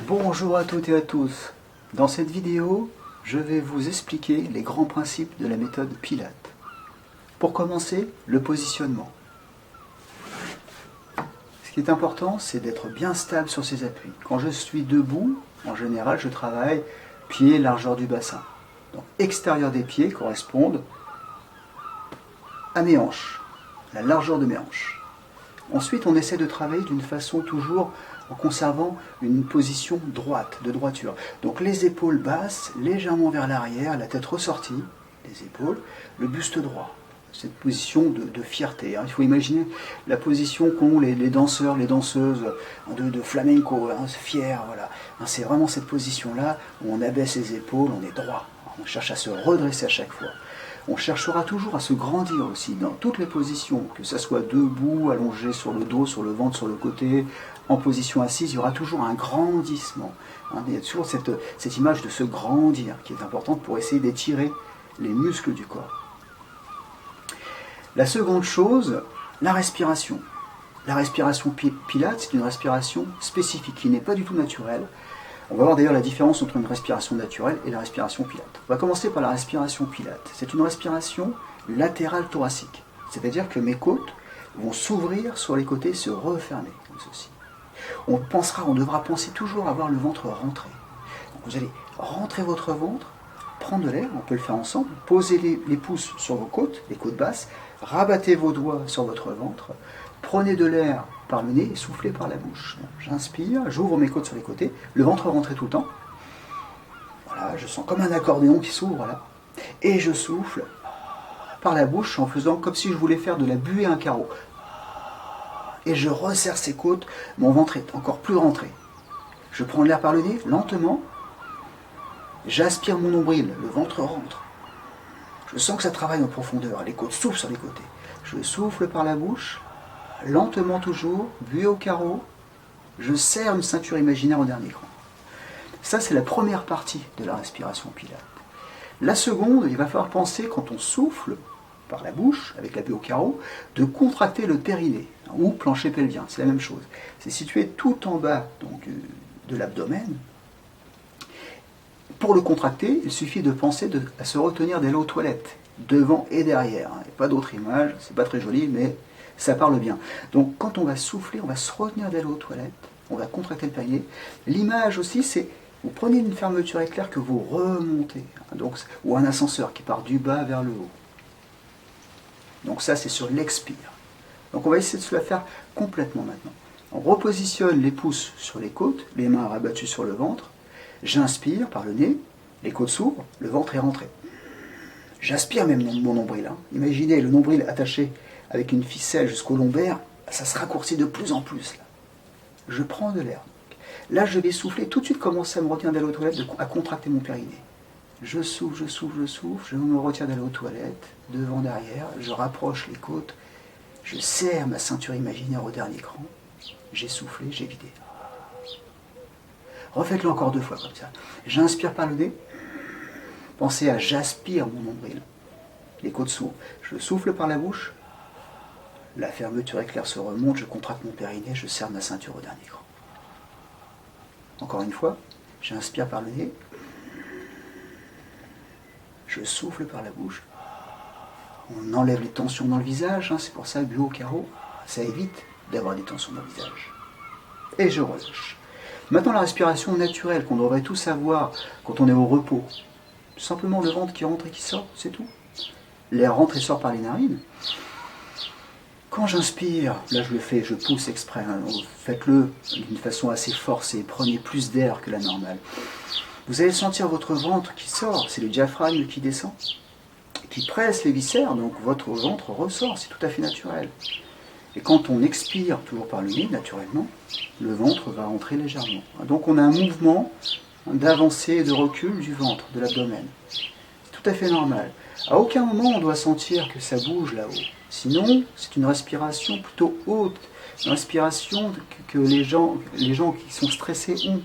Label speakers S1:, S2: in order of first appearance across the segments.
S1: Bonjour à toutes et à tous. Dans cette vidéo, je vais vous expliquer les grands principes de la méthode Pilates. Pour commencer, le positionnement. Ce qui est important, c'est d'être bien stable sur ses appuis. Quand je suis debout, en général, je travaille pieds, largeur du bassin. Donc, extérieur des pieds correspondent à mes hanches, la largeur de mes hanches. Ensuite, on essaie de travailler d'une façon toujours en conservant une position droite, de droiture. Donc les épaules basses, légèrement vers l'arrière, la tête ressortie, les épaules, le buste droit. Cette position de fierté. Il faut imaginer la position qu'ont les danseurs, les danseuses de flamenco, fiers. Voilà. C'est vraiment cette position-là où on abaisse les épaules, on est droit. On cherche à se redresser à chaque fois. On cherchera toujours à se grandir aussi dans toutes les positions, que ce soit debout, allongé sur le dos, sur le ventre, sur le côté, en position assise, il y aura toujours un grandissement. Il y a toujours cette image de se grandir qui est importante pour essayer d'étirer les muscles du corps. La seconde chose, la respiration. La respiration Pilates, c'est une respiration spécifique qui n'est pas du tout naturelle. On va voir d'ailleurs la différence entre une respiration naturelle et la respiration Pilates. On va commencer par la respiration Pilates. C'est une respiration latérale thoracique. C'est-à-dire que mes côtes vont s'ouvrir sur les côtés et se refermer, comme ceci. On devra penser toujours à avoir le ventre rentré. Donc vous allez rentrer votre ventre, prendre de l'air, on peut le faire ensemble, posez les pouces sur vos côtes, les côtes basses, rabattez vos doigts sur votre ventre, prenez de l'air par le nez et soufflez par la bouche. J'inspire, j'ouvre mes côtes sur les côtés, le ventre rentré tout le temps. Voilà, je sens comme un accordéon qui s'ouvre là. Et je souffle par la bouche en faisant comme si je voulais faire de la buée à un carreau. Et je resserre ces côtes, mon ventre est encore plus rentré. Je prends l'air par le nez, lentement. J'aspire mon nombril, le ventre rentre. Je sens que ça travaille en profondeur, les côtes s'ouvrent sur les côtés. Je souffle par la bouche, lentement toujours, buée au carreau. Je serre une ceinture imaginaire au dernier cran. Ça, c'est la première partie de la respiration Pilates. La seconde, il va falloir penser, quand on souffle par la bouche, avec la buée au carreau, de contracter le périnée, ou plancher pelvien, c'est la même chose. C'est situé tout en bas donc, de l'abdomen. Pour le contracter, il suffit de penser à se retenir d'aller aux toilettes, devant et derrière. Il n'y a pas d'autre image, c'est pas très joli, mais ça parle bien. Donc quand on va souffler, on va se retenir d'aller aux toilettes, on va contracter le périnée. L'image aussi, c'est, vous prenez une fermeture éclair que vous remontez, donc, ou un ascenseur qui part du bas vers le haut. Donc ça, c'est sur l'expire. Donc on va essayer de se la faire complètement maintenant. On repositionne les pouces sur les côtes, les mains rabattues sur le ventre. J'inspire par le nez, les côtes s'ouvrent, le ventre est rentré. J'aspire même mon nombril. Imaginez le nombril attaché avec une ficelle jusqu'au lombaire, ça se raccourcit de plus en plus. Là. Je prends de l'air. Là, je vais souffler, tout de suite commencer à me retenir d'aller aux toilettes, à contracter mon périnée. Je souffle, je souffle, je souffle, je me retiens d'aller aux toilettes, devant, derrière, je rapproche les côtes, je serre ma ceinture imaginaire au dernier cran, j'ai soufflé, j'ai vidé. Refaites-le encore 2 fois comme ça. J'inspire par le nez, pensez à j'aspire mon nombril, les côtes s'ouvrent, je souffle par la bouche, la fermeture éclair se remonte, je contracte mon périnée, je serre ma ceinture au dernier cran. Encore une fois, j'inspire par le nez, je souffle par la bouche. On enlève les tensions dans le visage, c'est pour ça, buée au carreau, ça évite d'avoir des tensions dans le visage. Et je relâche. Maintenant, la respiration naturelle qu'on devrait tous avoir quand on est au repos. Simplement le ventre qui rentre et qui sort, c'est tout. L'air rentre et sort par les narines. Quand j'inspire, là je le fais, je pousse exprès, faites-le d'une façon assez forcée, prenez plus d'air que la normale. Vous allez sentir votre ventre qui sort, c'est le diaphragme qui descend, qui presse les viscères, donc votre ventre ressort, c'est tout à fait naturel. Et quand on expire, toujours par le nez, naturellement, le ventre va rentrer légèrement. Donc on a un mouvement d'avancée et de recul du ventre, de l'abdomen. C'est tout à fait normal. À aucun moment on doit sentir que ça bouge là-haut. Sinon, c'est une respiration plutôt haute, une respiration que les gens qui sont stressés ont.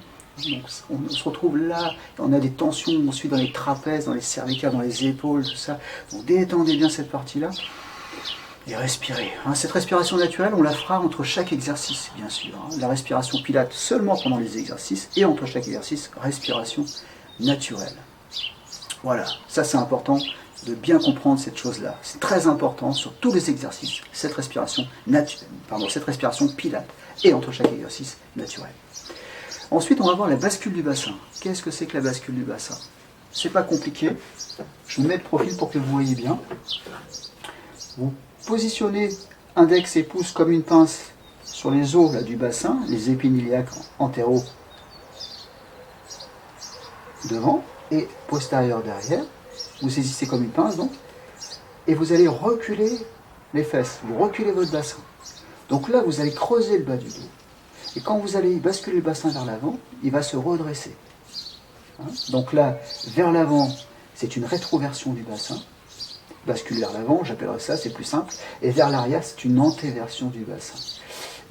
S1: Donc, on se retrouve là, on a des tensions, on suit dans les trapèzes, dans les cervicales, dans les épaules, tout ça. Donc détendez bien cette partie-là. Et respirer. Cette respiration naturelle, on la fera entre chaque exercice, bien sûr. La respiration Pilates seulement pendant les exercices, et entre chaque exercice, respiration naturelle. Voilà, ça c'est important de bien comprendre cette chose-là. C'est très important sur tous les exercices, cette respiration Pilates, et entre chaque exercice naturel. Ensuite, on va voir la bascule du bassin. Qu'est-ce que c'est que la bascule du bassin? C'est pas compliqué. Je vous mets de profil pour que vous voyez bien. Vous positionnez index et pouce comme une pince sur les os là, du bassin, les épines iliaques antéro devant et postérieur derrière. Vous saisissez comme une pince donc, et vous allez reculer les fesses, vous reculez votre bassin. Donc là, vous allez creuser le bas du dos. Et quand vous allez basculer le bassin vers l'avant, il va se redresser. Donc là, vers l'avant, c'est une rétroversion du bassin. Bascule vers l'avant, j'appellerais ça, c'est plus simple. Et vers l'arrière, c'est une antéversion du bassin.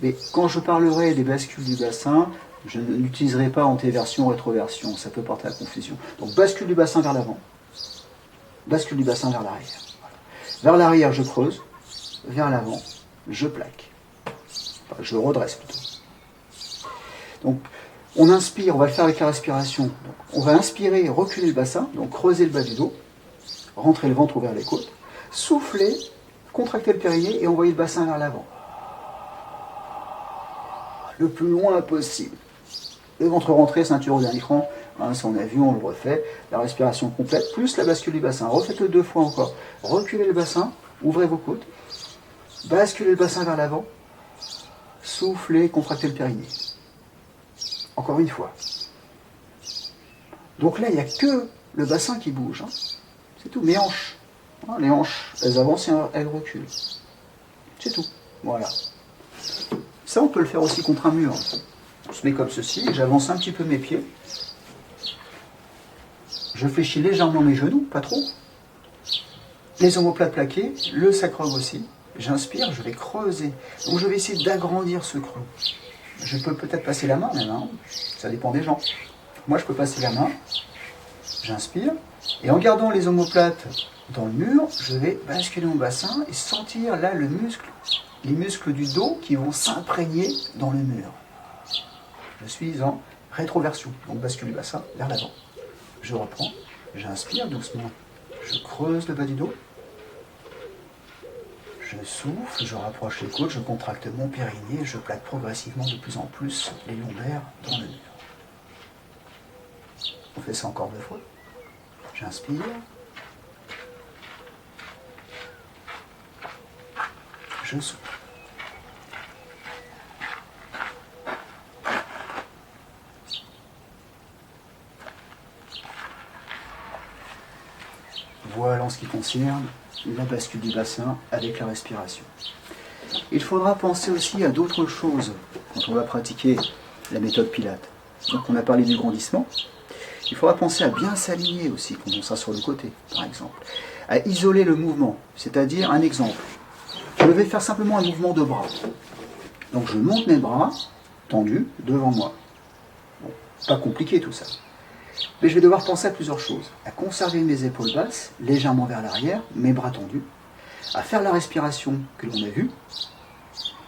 S1: Mais quand je parlerai des bascules du bassin, je n'utiliserai pas antéversion, rétroversion, ça peut porter à confusion. Donc bascule du bassin vers l'avant, bascule du bassin vers l'arrière. Vers l'arrière, je creuse, vers l'avant, je plaque. Enfin, je redresse plutôt. Donc, on inspire, on va le faire avec la respiration. Donc, on va inspirer, reculer le bassin, donc creuser le bas du dos, rentrer le ventre vers les côtes, souffler, contracter le périnée et envoyer le bassin vers l'avant. Le plus loin possible. Le ventre rentré, ceinture au dernier cran, ça on a vu, on le refait. La respiration complète, plus la bascule du bassin. Refaites-le 2 fois encore. Reculez le bassin, ouvrez vos côtes, basculez le bassin vers l'avant, soufflez, contractez le périnée. Encore une fois. Donc là, il n'y a que le bassin qui bouge. C'est tout. Mes hanches. Les hanches, elles avancent et elles reculent. C'est tout. Voilà. Ça, on peut le faire aussi contre un mur. On se met comme ceci, j'avance un petit peu mes pieds. Je fléchis légèrement mes genoux, pas trop. Les omoplates plaqués, le sacrum aussi. J'inspire, je vais creuser. Donc je vais essayer d'agrandir ce creux. Je peux peut-être passer la main même, ça dépend des gens. Moi, je peux passer la main, j'inspire, et en gardant les omoplates dans le mur, je vais basculer mon bassin et sentir là le muscle, les muscles du dos qui vont s'imprégner dans le mur. Je suis en rétroversion, donc bascule du bassin vers l'avant. Je reprends, j'inspire doucement, je creuse le bas du dos, je souffle, je rapproche les côtes, je contracte mon périnée, je plaque progressivement de plus en plus les lombaires dans le mur. On fait ça encore 2 fois. J'inspire. Je souffle. Voilà en ce qui concerne la bascule du bassin avec la respiration. Il faudra penser aussi à d'autres choses quand on va pratiquer la méthode Pilates. Donc on a parlé du grandissement. Il faudra penser à bien s'aligner aussi quand on sera sur le côté, par exemple. À isoler le mouvement, c'est-à-dire un exemple. Je vais faire simplement un mouvement de bras. Donc je monte mes bras tendus devant moi. Bon, pas compliqué tout ça. Mais je vais devoir penser à plusieurs choses. À conserver mes épaules basses, légèrement vers l'arrière, mes bras tendus. À faire la respiration que l'on a vue.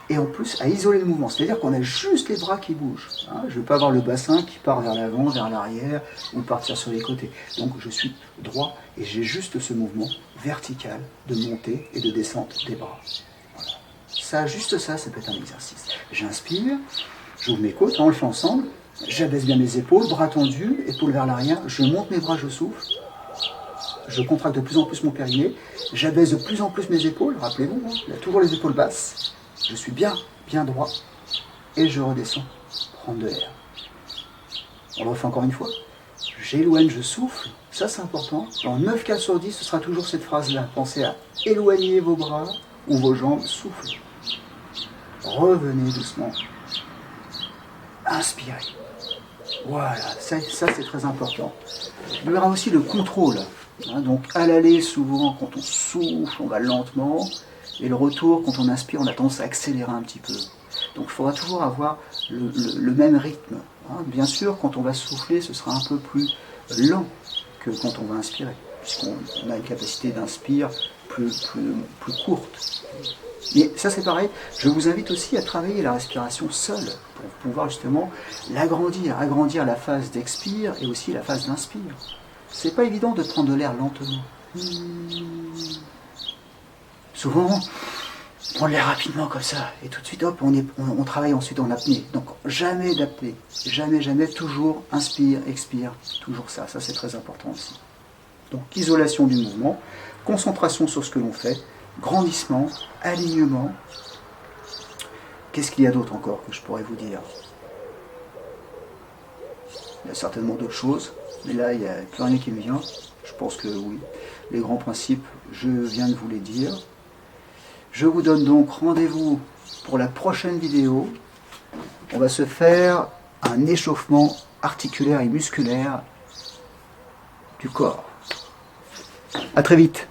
S1: Et en plus, à isoler le mouvement. C'est-à-dire qu'on a juste les bras qui bougent. Je ne veux pas avoir le bassin qui part vers l'avant, vers l'arrière, ou partir sur les côtés. Donc je suis droit et j'ai juste ce mouvement vertical de montée et de descente des bras. Voilà. Ça, juste ça, ça peut être un exercice. J'inspire, j'ouvre mes côtes, on le fait ensemble. J'abaisse bien mes épaules, bras tendus, épaules vers l'arrière. Je monte mes bras, je souffle. Je contracte de plus en plus mon périnée. J'abaisse de plus en plus mes épaules. Rappelez-vous, il y a toujours les épaules basses. Je suis bien droit. Et je redescends, prendre de l'air. On le refait encore une fois. J'éloigne, je souffle. Ça, c'est important. Dans 9 cas sur 10, ce sera toujours cette phrase-là. Pensez à éloigner vos bras ou vos jambes. Souffle. Revenez doucement. Inspirez. Voilà, ça c'est très important. Il y aura aussi le contrôle. Donc à l'aller, souvent, quand on souffle, on va lentement. Et le retour, quand on inspire, on a tendance à accélérer un petit peu. Donc il faudra toujours avoir le même rythme. Bien sûr, quand on va souffler, ce sera un peu plus lent que quand on va inspirer. Puisqu'on a une capacité d'inspire plus courte. Mais ça c'est pareil, je vous invite aussi à travailler la respiration seule pour pouvoir justement l'agrandir, agrandir la phase d'expire et aussi la phase d'inspire. C'est pas évident de prendre de l'air lentement. Souvent, on prend l'air rapidement comme ça, et tout de suite, hop, on travaille ensuite en apnée. Donc jamais d'apnée, jamais, toujours inspire, expire, toujours ça c'est très important aussi. Donc isolation du mouvement, concentration sur ce que l'on fait, grandissement, alignement. Qu'est-ce qu'il y a d'autre encore que je pourrais vous dire? Il y a certainement d'autres choses, mais là, il n'y a plus rien qui me vient. Je pense que oui. Les grands principes, je viens de vous les dire. Je vous donne donc rendez-vous pour la prochaine vidéo. On va se faire un échauffement articulaire et musculaire du corps. À très vite.